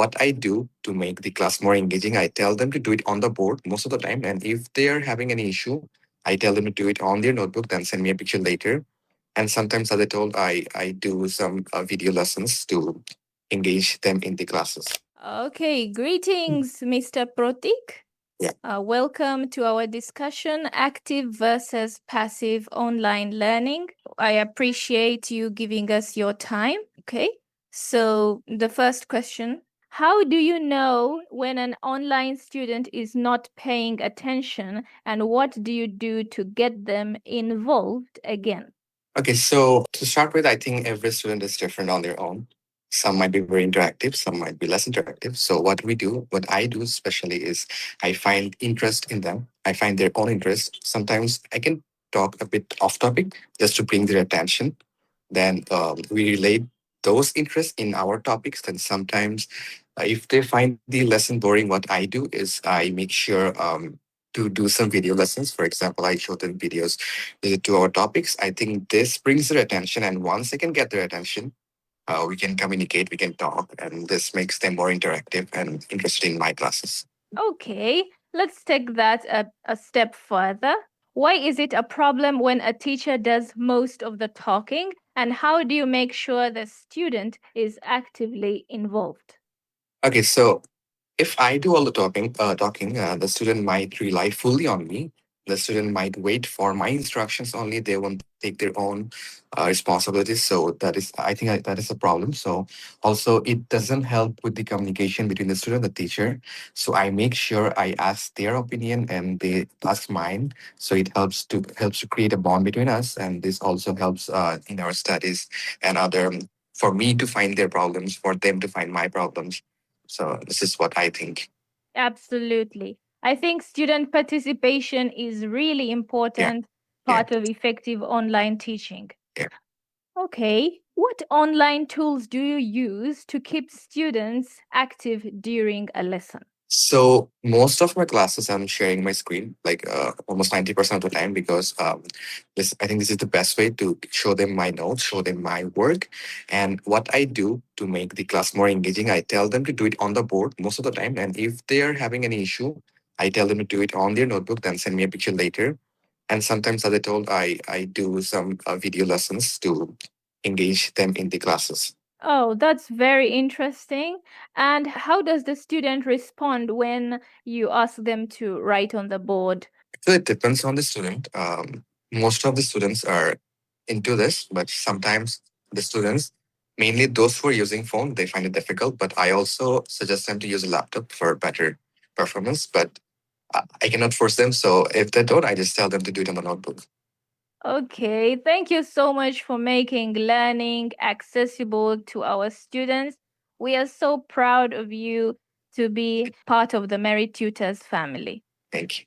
what I do to make the class more engaging, I tell them to do it on the board most of the time. And if they are having any issue, I tell them to do it on their notebook, then send me a picture later. And sometimes, as I told, I do some video lessons to engage them in the classes. Okay, greetings, Mr. Protik. Yeah. Welcome to our discussion, active versus passive online learning. I appreciate you giving us your time. Okay, so the first question, how do you know when an online student is not paying attention, and what do you do to get them involved again? Okay, so to start with, I think every student is different on their own. Some might be very interactive, some might be less interactive. So what I do especially is I find interest in them. I find their own interest. Sometimes I can talk a bit off topic just to bring their attention. Then we relate those interests in our topics. Then sometimes, if they find the lesson boring, what I do is I make sure to do some video lessons. For example, I show them videos related to our topics. I think this brings their attention, and once I can get their attention, we can communicate, we can talk, and this makes them more interactive and interested in my classes. Okay, let's take that a step further. Why is it a problem when a teacher does most of the talking? And how do you make sure the student is actively involved? Okay, so if I do all the talking, the student might rely fully on me. The student might wait for my instructions only. They won't take their own responsibilities. So that is a problem. So also it doesn't help with the communication between the student and the teacher. So I make sure I ask their opinion and they ask mine. So it helps to create a bond between us, and this also helps in our studies and other for me to find their problems, for them to find my problems. So this is what I think. Absolutely. I think student participation is really Yeah. important Yeah. part of effective online teaching. Yeah. Okay, what online tools do you use to keep students active during a lesson? So most of my classes, I'm sharing my screen like almost 90% of the time because this I think this is the best way to show them my notes, show them my work, and what I do to make the class more engaging. I tell them to do it on the board most of the time, and if they are having any issue, I tell them to do it on their notebook, then send me a picture later. And sometimes, as I told, I do some video lessons to engage them in the classes. Oh, that's very interesting. And how does the student respond when you ask them to write on the board? So it depends on the student. Most of the students are into this, but sometimes the students, mainly those who are using phone, they find it difficult. But I also suggest them to use a laptop for better performance. But I cannot force them. So if they don't, I just tell them to do it on the notebook. Okay, thank you so much for making learning accessible to our students. We are so proud of you to be part of the Merit Tutors family. Thank you.